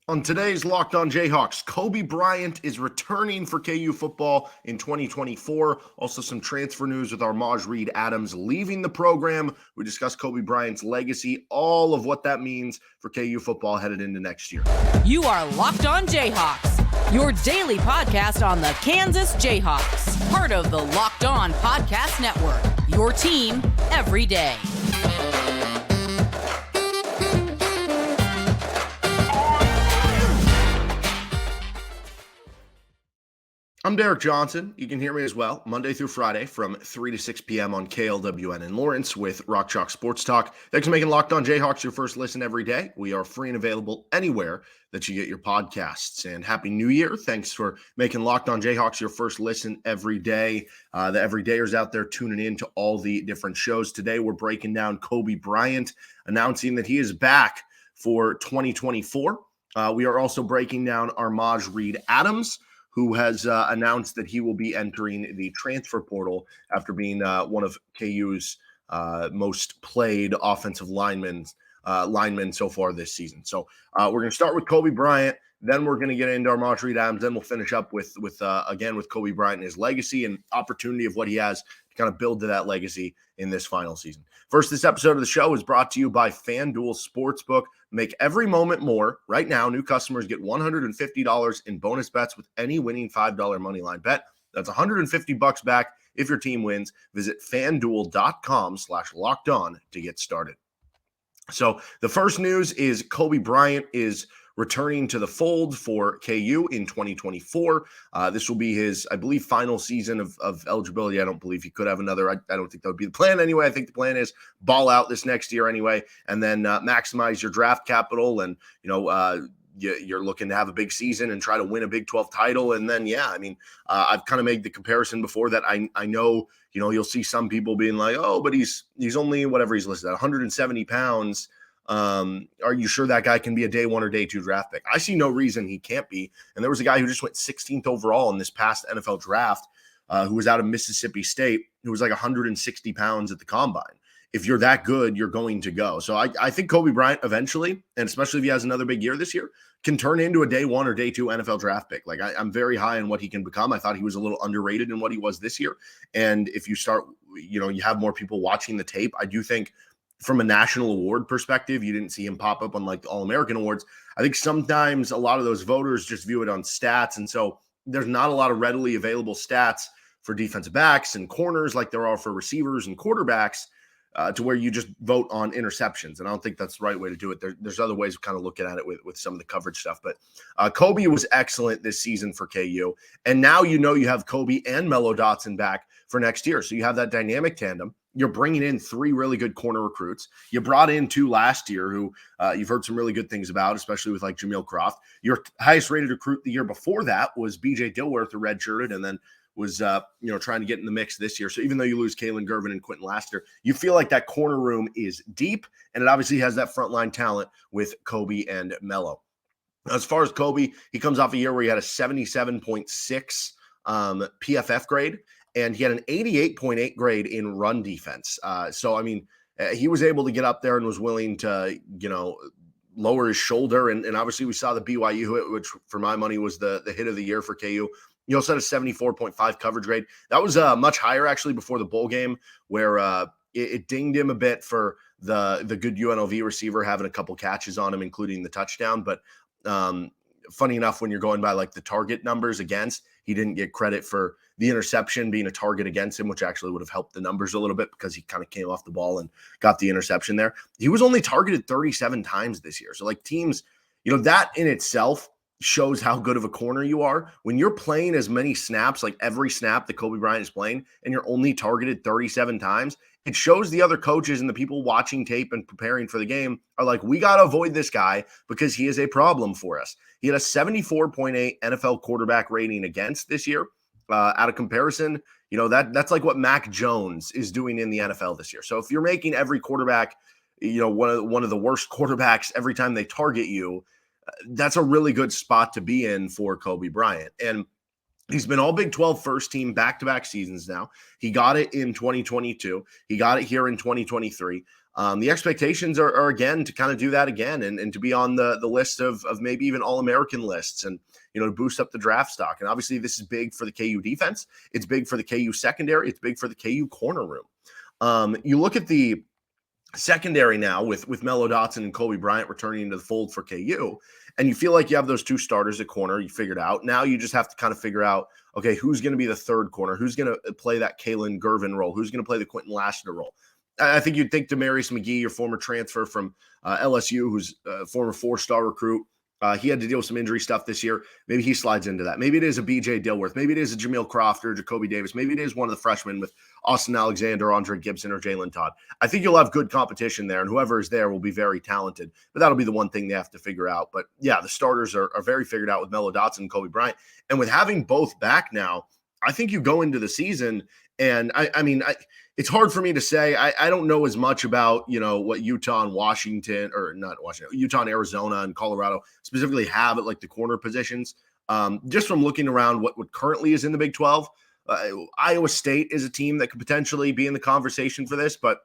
On today's Locked On Jayhawks, Cobee Bryant is returning for KU football in 2024. Also, some transfer news with Armaj Reed-Adams leaving the program. We discuss Cobee Bryant's legacy, all of what that means for KU football headed into next year. You are Locked On Jayhawks, your daily podcast on the Kansas Jayhawks, part of the Locked On Podcast Network, your team every day. I'm Derek Johnson. You can hear me as well, Monday through Friday from 3 to 6 p.m. on KLWN in Lawrence with Rock Chalk Sports Talk. Thanks for making Locked On Jayhawks your first listen every day. We are free and available anywhere that you get your podcasts. And Happy New Year. Thanks for making Locked On Jayhawks your first listen every day. The everydayers out there tuning in to all the different shows. Today we're breaking down Cobee Bryant, announcing that he is back for 2024. We are also breaking down Armaj Reed-Adams, who has announced that he will be entering the transfer portal after being one of KU's most played offensive linemen so far this season. So we're going to start with Cobee Bryant, then we're going to get into Armaj Reed-Adams, then we'll finish up with Cobee Bryant and his legacy and opportunity of what he has to kind of build to that legacy in this final season. First, this episode of the show is brought to you by FanDuel Sportsbook. Make every moment more. Right now, new customers get $150 in bonus bets with any winning $5 moneyline bet. That's $150 back if your team wins. Visit FanDuel.com/lockedon to get started. So the first news is Cobee Bryant is returning to the fold for KU in 2024. This will be his, I believe, final season of eligibility. I don't believe he could have another. I don't think that would be the plan anyway. I think the plan is ball out this next year anyway, and then maximize your draft capital. And, you're looking to have a big season and try to win a Big 12 title. And then, I've kind of made the comparison before that I know, you'll see some people being like, oh, but he's only whatever he's listed at 170 pounds. Are you sure that guy can be a day one or day two draft pick? I see no reason he can't be. And there was a guy who just went 16th overall in this past NFL draft who was out of Mississippi State, who was like 160 pounds at the combine. If you're that good, you're going to go. So I think Cobee Bryant eventually, and especially if he has another big year this year, can turn into a day one or day two NFL draft pick. Like I'm very high on what he can become. I thought he was a little underrated in what he was this year. And if you start, you have more people watching the tape, I do think from a national award perspective, you didn't see him pop up on like the All-American awards. I think sometimes a lot of those voters just view it on stats. And so there's not a lot of readily available stats for defensive backs and corners like there are for receivers and quarterbacks to where you just vote on interceptions. And I don't think that's the right way to do it. There's other ways of kind of looking at it with some of the coverage stuff. But Cobee was excellent this season for KU. And now you have Cobee and Mello Dotson back for next year. So you have that dynamic tandem. You're bringing in 3 really good corner recruits. You brought in 2 last year who you've heard some really good things about, especially with like Jameel Croft. Your highest rated recruit the year before that was BJ Dilworth, who redshirted and then was trying to get in the mix this year. So even though you lose Kalen Gervin and Quentin Laster, you feel like that corner room is deep, and it obviously has that frontline talent with Cobee and Mello. As far as Cobee, he comes off a year where he had a 77.6 PFF grade, and he had an 88.8 grade in run defense. He was able to get up there and was willing to, lower his shoulder. And obviously we saw the BYU hit, which for my money was the hit of the year for KU. He also had a 74.5 coverage grade. That was much higher actually before the bowl game, where it dinged him a bit for the good UNLV receiver having a couple catches on him, including the touchdown. But funny enough, when you're going by like the target numbers against, he didn't get credit for the interception being a target against him, which actually would have helped the numbers a little bit because he kind of came off the ball and got the interception there. He was only targeted 37 times this year. So like teams, that in itself shows how good of a corner you are. When you're playing as many snaps, like every snap that Cobee Bryant is playing, and you're only targeted 37 times, it shows the other coaches and the people watching tape and preparing for the game are like, we got to avoid this guy because he is a problem for us. He had a 74.8 NFL quarterback rating against this year. Out of comparison, that's like what Mac Jones is doing in the NFL this year. So if you're making every quarterback, one of the worst quarterbacks every time they target you, that's a really good spot to be in for Cobee Bryant. And he's been all Big 12 first team back-to-back seasons now. He got it in 2022. He got it here in 2023. The expectations are again to kind of do that again and to be on the list of maybe even All-American lists and, to boost up the draft stock. And obviously this is big for the KU defense. It's big for the KU secondary. It's big for the KU corner room. You look at the secondary now with Mello Dotson and Cobee Bryant returning into the fold for KU, and you feel like you have those two starters at corner. You figured out. Now you just have to kind of figure out, okay, who's going to be the third corner? Who's going to play that Kalen Gervin role? Who's going to play the Quentin Lassiter role? I think you'd think Demarius McGee, your former transfer from LSU, who's a former 4-star recruit. He had to deal with some injury stuff this year. Maybe he slides into that. Maybe it is a BJ Dilworth. Maybe it is a Jameel Croft or Jacoby Davis. Maybe it is one of the freshmen with Austin Alexander, Andre Gibson, or Jalen Todd. I think you'll have good competition there, and whoever is there will be very talented. But that'll be the one thing they have to figure out. But yeah, the starters are very figured out with Mello Dotson and Cobee Bryant. And with having both back now, I think you go into the season, and it's hard for me to say. I don't know as much about, what Utah and Washington, or not Washington, Utah and Arizona and Colorado specifically have at like the corner positions. Just from looking around what currently is in the Big 12, Iowa State is a team that could potentially be in the conversation for this, but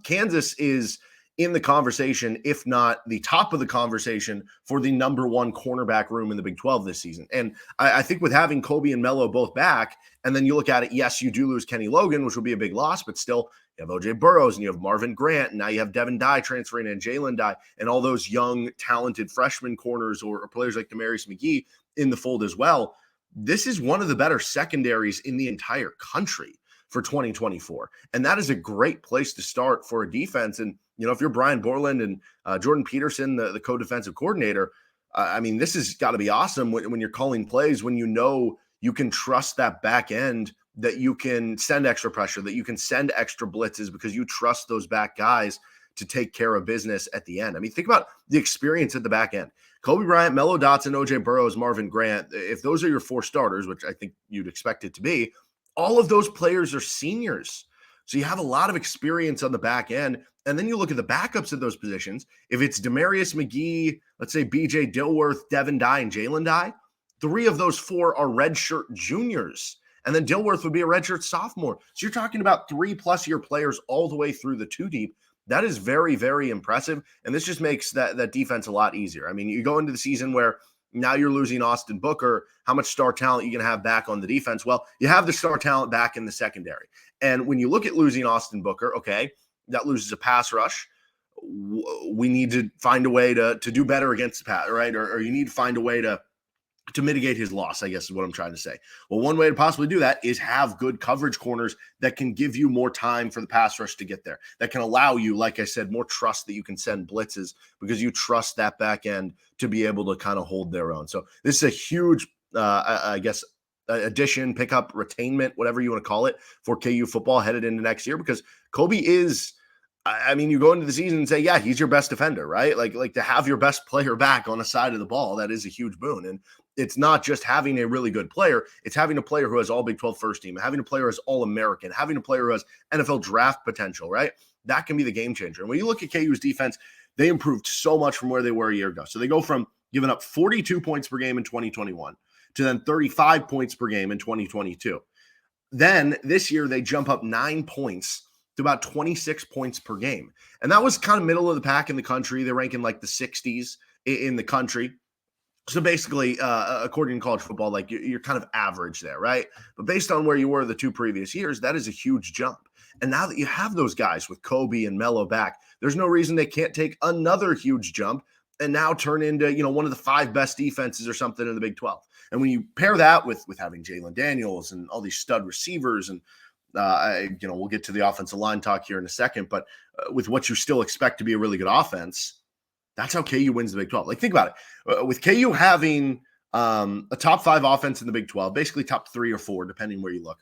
Kansas is in the conversation, if not the top of the conversation, for the number one cornerback room in the Big 12 this season. And I think with having Cobee and Mello both back, and then you look at it, yes, you do lose Kenny Logan, which will be a big loss, but still you have OJ Burrows and you have Marvin Grant, and now you have Devin Dye transferring in, Jalen Dye, and all those young, talented freshman corners or players like Demarius McGee in the fold as well. This is one of the better secondaries in the entire country for 2024. And that is a great place to start for a defense. And, if you're Brian Borland and Jordan Peterson, the co-defensive coordinator, this has got to be awesome when you're calling plays, when you can trust that back end, that you can send extra pressure, that you can send extra blitzes because you trust those back guys to take care of business at the end. Think about the experience at the back end. Cobee Bryant, Mello Dotson, OJ Burrows, Marvin Grant, if those are your 4 starters, which I think you'd expect it to be, all of those players are seniors. So you have a lot of experience on the back end. And then you look at the backups at those positions. If it's Demarius McGee, let's say BJ Dilworth, Devin Dye, and Jalen Dye, 3 of those 4 are redshirt juniors. And then Dilworth would be a redshirt sophomore. So you're talking about 3+ year players all the way through the 2 deep. That is very, very impressive. And this just makes that defense a lot easier. You go into the season where now you're losing Austin Booker. How much star talent you going to have back on the defense? Well, you have the star talent back in the secondary. And when you look at losing Austin Booker, okay, that loses a pass rush. We need to find a way to do better against the pass, right? Or you need to find a way to mitigate his loss, I guess is what I'm trying to say. Well, one way to possibly do that is have good coverage corners that can give you more time for the pass rush to get there, that can allow you, like I said, more trust that you can send blitzes because you trust that back end to be able to kind of hold their own. So this is a huge, addition, pickup, retainment, whatever you want to call it, for KU football headed into next year, because Cobee is, you go into the season and say, yeah, he's your best defender, right? Like to have your best player back on the side of the ball, that is a huge boon. And it's not just having a really good player. It's having a player who has all Big 12 first team, having a player who has All-American, having a player who has NFL draft potential, right? That can be the game changer. And when you look at KU's defense, they improved so much from where they were a year ago. So they go from giving up 42 points per game in 2021 to then 35 points per game in 2022. Then this year, they jump up 9 points to about 26 points per game. And that was kind of middle of the pack in the country. They rank in like the 60s in the country. So basically, according to college football, like you're kind of average there, right? But based on where you were the 2 previous years, that is a huge jump. And now that you have those guys with Cobee and Mello back, there's no reason they can't take another huge jump and now turn into, one of the 5 best defenses or something in the Big 12. And when you pair that with having Jalen Daniels and all these stud receivers, and we'll get to the offensive line talk here in a second, but with what you still expect to be a really good offense, that's how KU wins the Big 12. Like, think about it. With KU having a top 5 offense in the Big 12, basically top 3 or 4, depending where you look,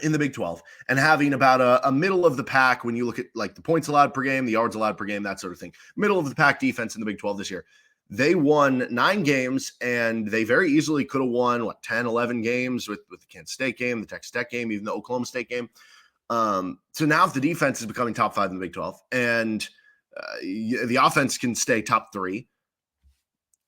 in the Big 12, and having about a middle of the pack when you look at like the points allowed per game, the yards allowed per game, that sort of thing, middle of the pack defense in the Big 12 this year. They won 9 games, and they very easily could have won, 10, 11 games with the Kansas State game, the Texas Tech game, even the Oklahoma State game. So now if the defense is becoming top 5 in the Big 12 and the offense can stay top 3,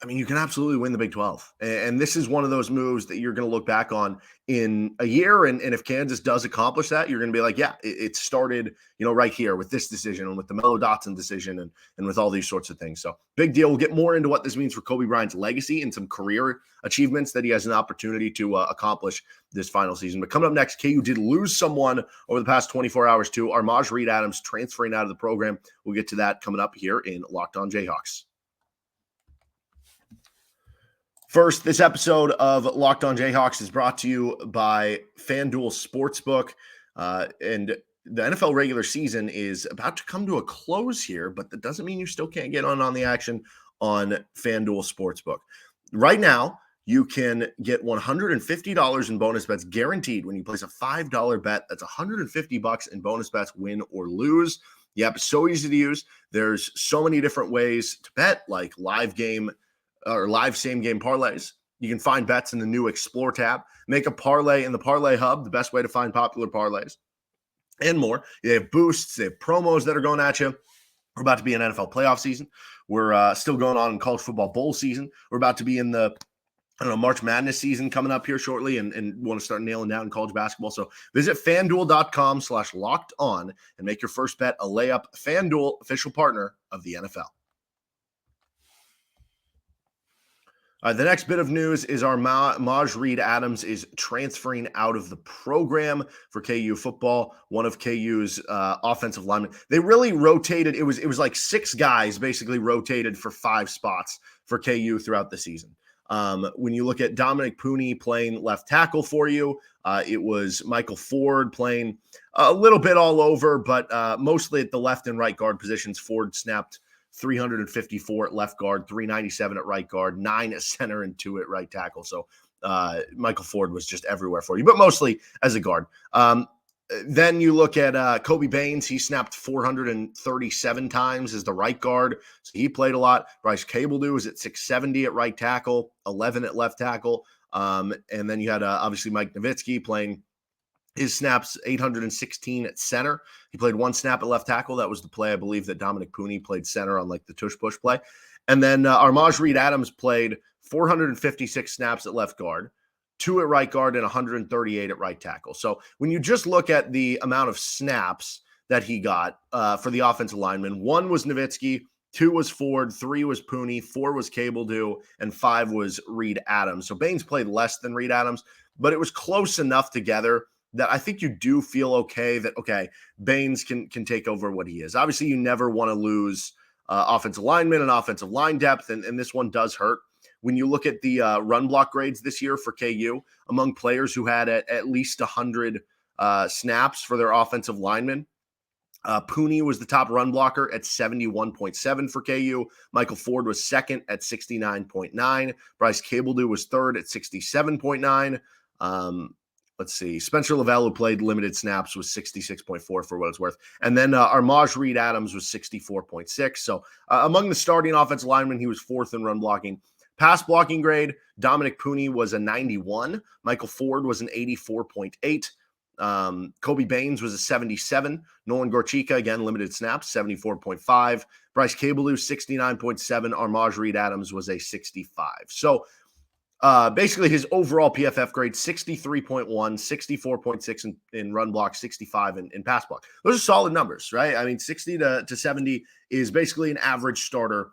I mean, you can absolutely win the Big 12. And this is one of those moves that you're going to look back on in a year. And if Kansas does accomplish that, you're going to be like, yeah, it started, right here with this decision and with the Melo Dotson decision and with all these sorts of things. So big deal. We'll get more into what this means for Cobee Bryant's legacy and some career achievements that he has an opportunity to accomplish this final season. But coming up next, KU did lose someone over the past 24 hours too. Armaj Reed-Adams transferring out of the program. We'll get to that coming up here in Locked On Jayhawks. First, this episode of Locked On Jayhawks is brought to you by FanDuel Sportsbook. And the NFL regular season is about to come to a close here, but that doesn't mean you still can't get on the action on FanDuel Sportsbook. Right now, you can get $150 in bonus bets guaranteed when you place a $5 bet. That's $150 in bonus bets, win or lose. The app is so easy to use. There's so many different ways to bet, like live game or live same game parlays. You can find bets in the new Explore tab. Make a parlay in the Parlay Hub, the best way to find popular parlays, and more. They have boosts, they have promos that are going at you. We're about to be in NFL playoff season. We're still going on in college football bowl season. We're about to be in the March Madness season coming up here shortly and want to start nailing down college basketball. So visit FanDuel.com/lockedon and make your first bet a layup. FanDuel, official partner of the NFL. The next bit of news is Armaj Reed-Adams is transferring out of the program for KU football, one of KU's offensive linemen. They really rotated. It was like 6 guys basically rotated for 5 spots for KU throughout the season. When you look at Dominic Pooney playing left tackle for you, it was Michael Ford playing a little bit all over, but mostly at the left and right guard positions. Ford snapped 354 at left guard, 397 at right guard, 9 at center, and 2 at right tackle. So Michael Ford was just everywhere for you, but mostly as a guard. Then you look at Kobe Baines. He snapped 437 times as the right guard, so he played a lot. Bryce Cabledew was at 670 at right tackle, 11 at left tackle. And then you had obviously Mike Nowitzki playing his snaps, 816 at center. He played 1 snap at left tackle. That was the play, I believe, that Dominic Pooney played center on, like the tush-push play. And then Armaj Reed-Adams played 456 snaps at left guard, 2 at right guard, and 138 at right tackle. So when you just look at the amount of snaps that he got for the offensive lineman, 1 was Nowitzki, 2 was Ford, 3 was Pooney, 4 was Cabledew, and 5 was Reed-Adams. So Baines played less than Reed-Adams, but it was close enough together that I think you do feel okay that, Baines can take over what he is. Obviously, you never want to lose offensive linemen and offensive line depth, and this one does hurt. When you look at the run block grades this year for KU, among players who had at least 100 snaps for their offensive linemen, Pooney was the top run blocker at 71.7 for KU. Michael Ford was second at 69.9. Bryce Cabledew was third at 67.9. Let's see. Spencer Lavelle, who played limited snaps, was 66.4 for what it's worth. And then Armaj Reed-Adams was 64.6. So among the starting offensive linemen, he was 4th in run blocking. Pass blocking grade, Dominic Pooney was a 91. Michael Ford was an 84.8. Kobe Baines was a 77. Nolan Gorchika, again, limited snaps, 74.5. Bryce Cabledew, 69.7. Armaj Reed-Adams was a 65. So basically his overall PFF grade, 63.1, 64.6 in run block, 65 in pass block. Those are solid numbers, right? I mean, 60 to 70 is basically an average starter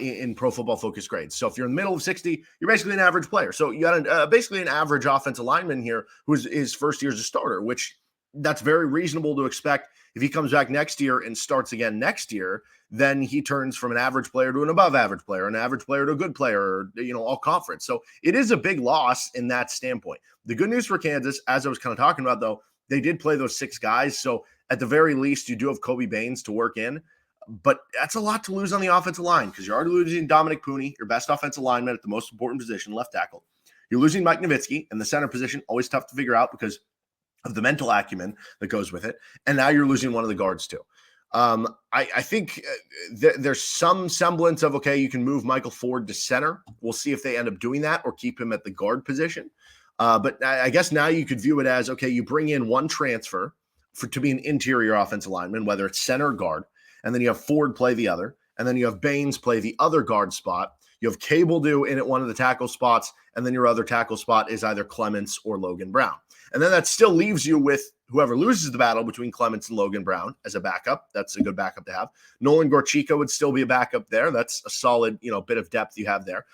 in Pro Football Focus grades. So if you're in the middle of 60, you're basically an average player. So you got basically an average offensive lineman here who's his first year as a starter, which that's very reasonable to expect. If he comes back next year and starts again next year, then he turns from an average player to an above average player, an average player to a good player, or, all conference. So it is a big loss in that standpoint. The good news for Kansas, as I was kind of talking about, though, they did play those 6 guys. So at the very least, you do have Kobe Baines to work in. But that's a lot to lose on the offensive line because you're already losing Dominic Pooney, your best offensive lineman at the most important position, left tackle. You're losing Mike Nowitzki in the center position, always tough to figure out because of the mental acumen that goes with it. And now you're losing one of the guards too. I think there's some semblance of, you can move Michael Ford to center. We'll see if they end up doing that or keep him at the guard position. But I guess now you could view it as, you bring in one transfer to be an interior offensive lineman, whether it's center or guard. And then you have Ford play the other. And then you have Baines play the other guard spot. You have Cabledew in at one of the tackle spots, and then your other tackle spot is either Clements or Logan Brown. And then that still leaves you with whoever loses the battle between Clements and Logan Brown as a backup. That's a good backup to have. Nolan Gorchika would still be a backup there. That's a solid, bit of depth you have there.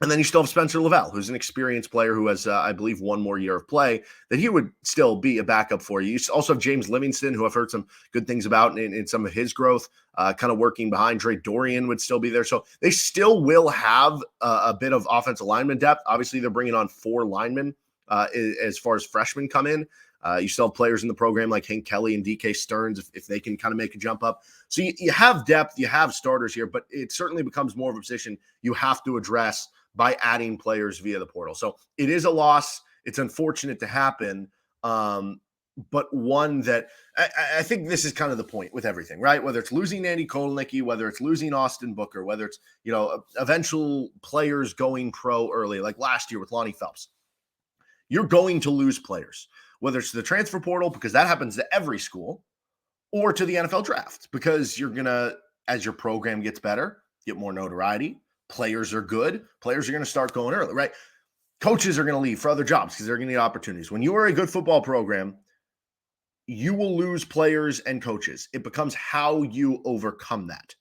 And then you still have Spencer Lavelle, who's an experienced player who has, I believe, one more year of play, that he would still be a backup for you. You also have James Livingston, who I've heard some good things about in some of his growth, kind of working behind. Dre Dorian would still be there. So they still will have a bit of offensive lineman depth. Obviously, they're bringing on 4 linemen as far as freshmen come in. You still have players in the program like Hank Kelly and DK Stearns if they can kind of make a jump up. So you have depth, you have starters here, but it certainly becomes more of a position you have to address by adding players via the portal. So it is a loss. It's unfortunate to happen, but one that I think this is kind of the point with everything, right? Whether it's losing Andy Kotelnicki, whether it's losing Austin Booker, whether it's, eventual players going pro early, like last year with Lonnie Phelps. You're going to lose players, whether it's to the transfer portal, because that happens to every school, or to the NFL draft, because you're going to, as your program gets better, get more notoriety. Players are good. Players are going to start going early, right? Coaches are going to leave for other jobs because they're going to need opportunities. When you are a good football program, you will lose players and coaches. It becomes how you overcome that.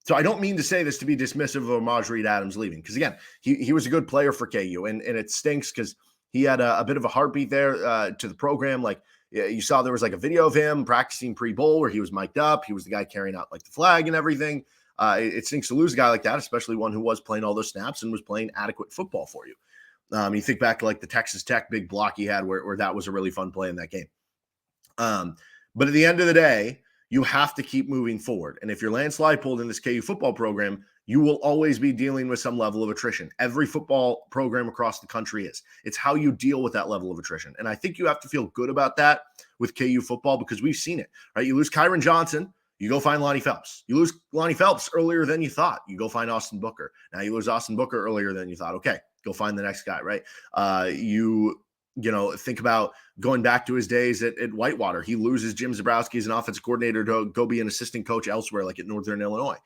So I don't mean to say this to be dismissive of Armaj Reed-Adams leaving, because again, he was a good player for KU, and it stinks because he had a bit of a heartbeat there to the program. Like you saw, there was like a video of him practicing pre-bowl where he was mic'd up. He was the guy carrying out like the flag and everything. It stinks to lose a guy like that, especially one who was playing all those snaps and was playing adequate football for you. You think back to like the Texas Tech big block he had where that was a really fun play in that game. But at the end of the day, you have to keep moving forward. And if you're Lance Leipold in this KU football program, you will always be dealing with some level of attrition. Every football program across the country is. It's how you deal with that level of attrition. And I think you have to feel good about that with KU football because we've seen it, right? You lose Kyron Johnson, you go find Lonnie Phelps. You lose Lonnie Phelps earlier than you thought. You go find Austin Booker. Now you lose Austin Booker earlier than you thought. Okay, go find the next guy, right? You think about going back to his days at Whitewater. He loses Jim Zabrowski as an offensive coordinator to go be an assistant coach elsewhere, like at Northern Illinois.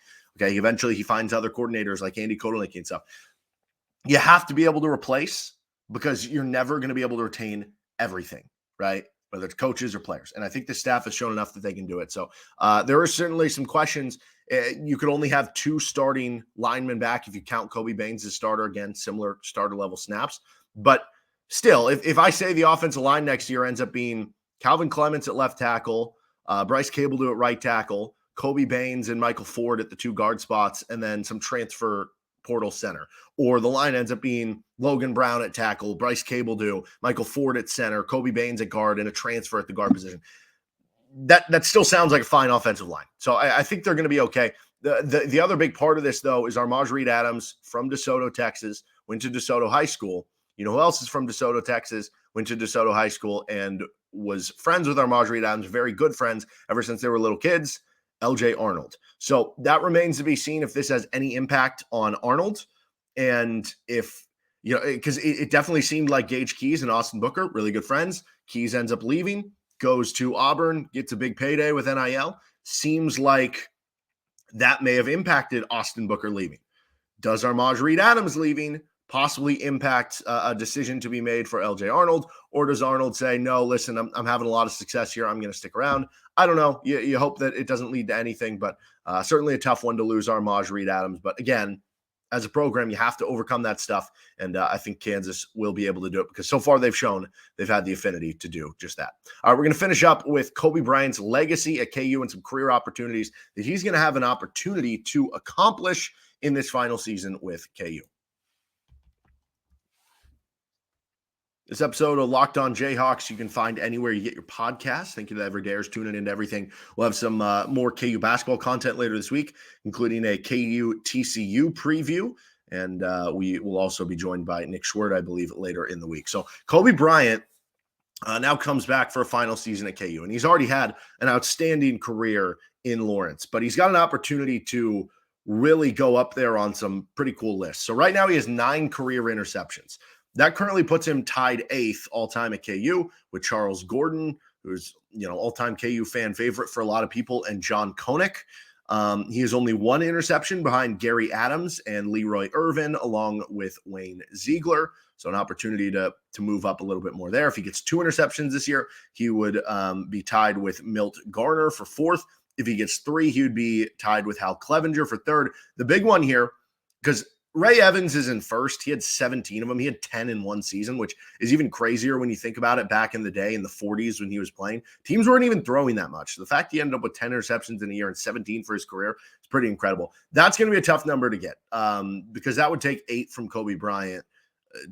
Okay, eventually he finds other coordinators like Andy Kotelnicki and stuff. You have to be able to replace because you're never going to be able to retain everything, right? Whether it's coaches or players. And I think the staff has shown enough that they can do it. So there are certainly some questions. You could only have 2 starting linemen back if you count Cobee Baines as starter. Again, similar starter level snaps. But still, if I say the offensive line next year ends up being Calvin Clements at left tackle, Bryce Cabledew at right tackle, Cobee Baines and Michael Ford at the 2 guard spots, and then some transfer portal center, or the line ends up being Logan Brown at tackle, Bryce Cabledew, Michael Ford at center, Cobee Baines at guard, and a transfer at the guard position. That still sounds like a fine offensive line. So I think they're going to be okay. The other big part of this, though, is Armaj Reed-Adams from DeSoto, Texas, went to DeSoto High School. You know who else is from DeSoto, Texas, went to DeSoto High School and was friends with Armaj Reed-Adams, very good friends ever since they were little kids, LJ Arnold. So that remains to be seen if this has any impact on Arnold. And if, because it definitely seemed like Gage Keys and Austin Booker, really good friends. Keys ends up leaving, goes to Auburn, gets a big payday with NIL. Seems like that may have impacted Austin Booker leaving. Does Armaj Reed-Adams leaving possibly impact a decision to be made for LJ Arnold? Or does Arnold say, no, listen, I'm having a lot of success here, I'm going to stick around? I don't know. You hope that it doesn't lead to anything, but certainly a tough one to lose Armaj Reed-Adams. But again, as a program, you have to overcome that stuff. And I think Kansas will be able to do it because so far they've shown they've had the affinity to do just that. All right, we're going to finish up with Cobee Bryant's legacy at KU and some career opportunities that he's going to have an opportunity to accomplish in this final season with KU. This episode of Locked On Jayhawks, you can find anywhere you get your podcasts. Thank you to Everydayers tuning into everything. We'll have some more KU basketball content later this week, including a KU TCU preview. And we will also be joined by Nick Schwert, I believe, later in the week. So Cobee Bryant now comes back for a final season at KU. And he's already had an outstanding career in Lawrence. But he's got an opportunity to really go up there on some pretty cool lists. So right now he has 9 career interceptions. That currently puts him tied 8th all-time at KU with Charles Gordon, who's, all-time KU fan favorite for a lot of people, and John Koenig. He has only one interception behind Gary Adams and Leroy Irvin, along with Wayne Ziegler. So an opportunity to move up a little bit more there. If he gets 2 interceptions this year, he would be tied with Milt Garner for 4th. If he gets 3, he would be tied with Hal Clevenger for 3rd. The big one here, because Ray Evans is in 1st. He had 17 of them. He had 10 in one season, which is even crazier when you think about it. Back in the day, in the 40s when he was playing, teams weren't even throwing that much. The fact he ended up with 10 interceptions in a year and 17 for his career is pretty incredible. That's going to be a tough number to get because that would take 8 from Cobee Bryant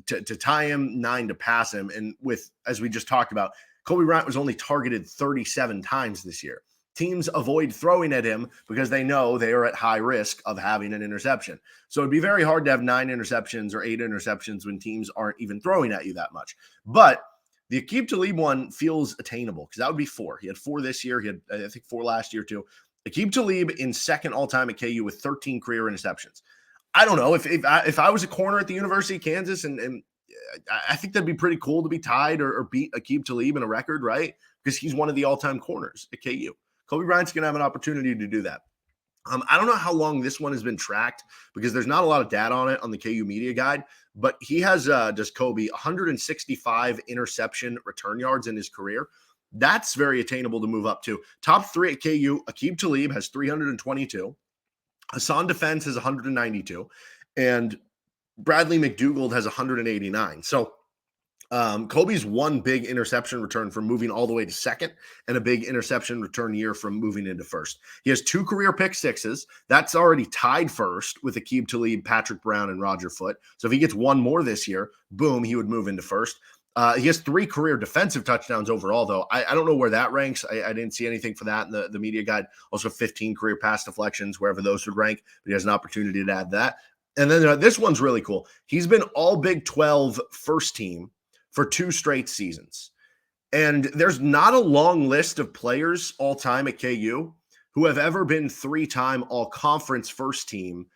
to tie him, 9 to pass him. And with, as we just talked about, Cobee Bryant was only targeted 37 times this year. Teams avoid throwing at him because they know they are at high risk of having an interception. So it'd be very hard to have 9 interceptions or 8 interceptions when teams aren't even throwing at you that much. But the Aqib Talib one feels attainable because that would be 4. He had 4 this year. He had, I think, 4 last year too. Aqib Talib in 2nd all-time at KU with 13 career interceptions. I don't know if I was a corner at the University of Kansas, and I think that'd be pretty cool to be tied or beat Aqib Talib in a record, right? Because he's one of the all-time corners at KU. Cobee Bryant's going to have an opportunity to do that. I don't know how long this one has been tracked because there's not a lot of data on it on the KU Media Guide, but he has, just Cobee, 165 interception return yards in his career. That's very attainable to move up to. Top 3 at KU, Aqib Talib has 322. Hassan Defense has 192. And Bradley McDougald has 189. So Cobee's one big interception return from moving all the way to 2nd and a big interception return year from moving into 1st. He has 2 career pick sixes. That's already tied 1st with Aqib Talib, Patrick Brown, and Roger Foote. So if he gets 1 more this year, boom, he would move into 1st. He has 3 career defensive touchdowns overall, though. I don't know where that ranks. I didn't see anything for that in the media guide. Also 15 career pass deflections, wherever those would rank. But he has an opportunity to add that. And then this one's really cool. He's been all Big 12 first team for 2 straight seasons. And there's not a long list of players all time at KU who have ever been 3-time all conference first team.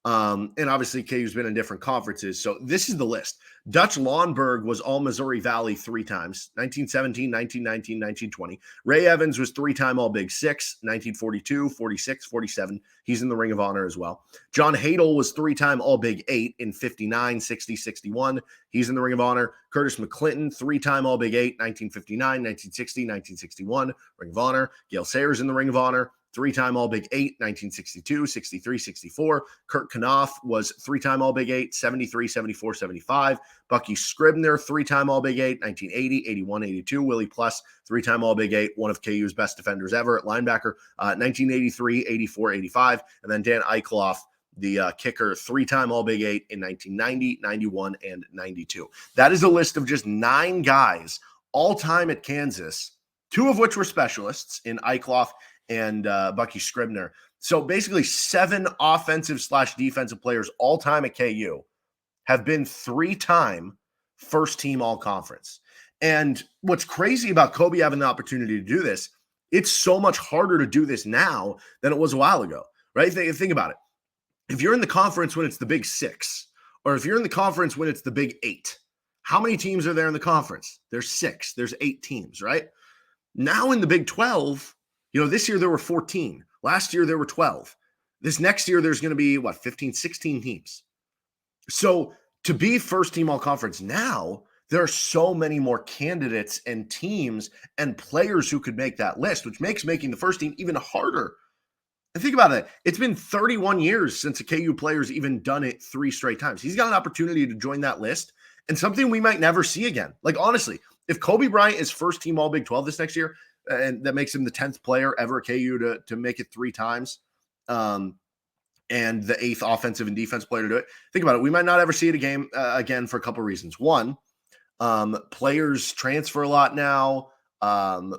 And obviously KU's been in different conferences. So this is the list. Dutch Lawnberg was all Missouri Valley 3 times, 1917, 1919, 1920. Ray Evans was 3-time all Big 6, 1942, 46, 47. He's in the Ring of Honor as well. John Hadel was 3-time all Big 8 in 59, 60, 61. He's in the Ring of Honor. Curtis McClinton, 3-time all Big 8, 1959, 1960, 1961. Ring of Honor. Gail Sayers in the Ring of Honor. 3-time all Big 8, 1962, 63, 64. Kurt Knopf was 3-time all Big 8, 73, 74, 75. Bucky Scribner, 3-time all Big 8, 1980, 81, 82. Willie Plus, 3-time all Big 8, one of KU's best defenders ever at linebacker, 1983, 84, 85. And then Dan Eichelhoff, the kicker, 3-time all Big 8 in 1990, 91, and 92. That is a list of just 9 guys all time at Kansas, 2 of which were specialists in Eichelhoff and Bucky Scribner. So basically 7 offensive/defensive players all time at KU have been 3-time first team all conference. And what's crazy about Cobee having the opportunity to do this, it's so much harder to do this now than it was a while ago, right? Think about it. If you're in the conference when it's the Big 6, or if you're in the conference when it's the Big 8, how many teams are there in the conference? There's 6. There's 8 teams, right? Now in the Big 12, this year there were 14. Last year there were 12. This next year there's going to be, 15, 16 teams. So to be first team all conference now, there are so many more candidates and teams and players who could make that list, which makes making the first team even harder. And think about it. It's been 31 years since a KU player's even done it 3 straight times. He's got an opportunity to join that list and something we might never see again. Like, honestly, if Cobee Bryant is first team all Big 12 this next year, and that makes him the 10th player ever at KU to make it 3 times, and the 8th offensive and defense player to do it. Think about it. We might not ever see it again for a couple of reasons. One, players transfer a lot now.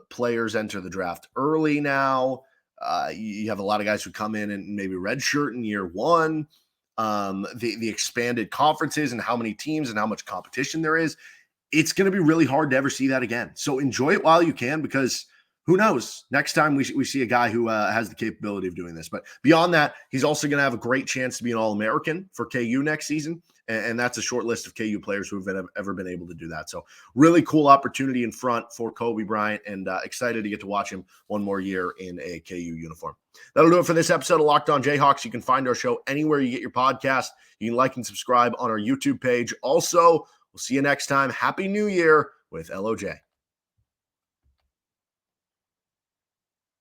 Players enter the draft early now. You have a lot of guys who come in and maybe redshirt in year 1. The expanded conferences and how many teams and how much competition there is. It's going to be really hard to ever see that again. So enjoy it while you can, because who knows? Next time we see a guy who has the capability of doing this. But beyond that, he's also going to have a great chance to be an All-American for KU next season. And that's a short list of KU players who have ever been able to do that. So really cool opportunity in front for Cobee Bryant, and excited to get to watch him one more year in a KU uniform. That'll do it for this episode of Locked On Jayhawks. You can find our show anywhere you get your podcast. You can like and subscribe on our YouTube page. Also, we'll see you next time. Happy New Year with LOJ.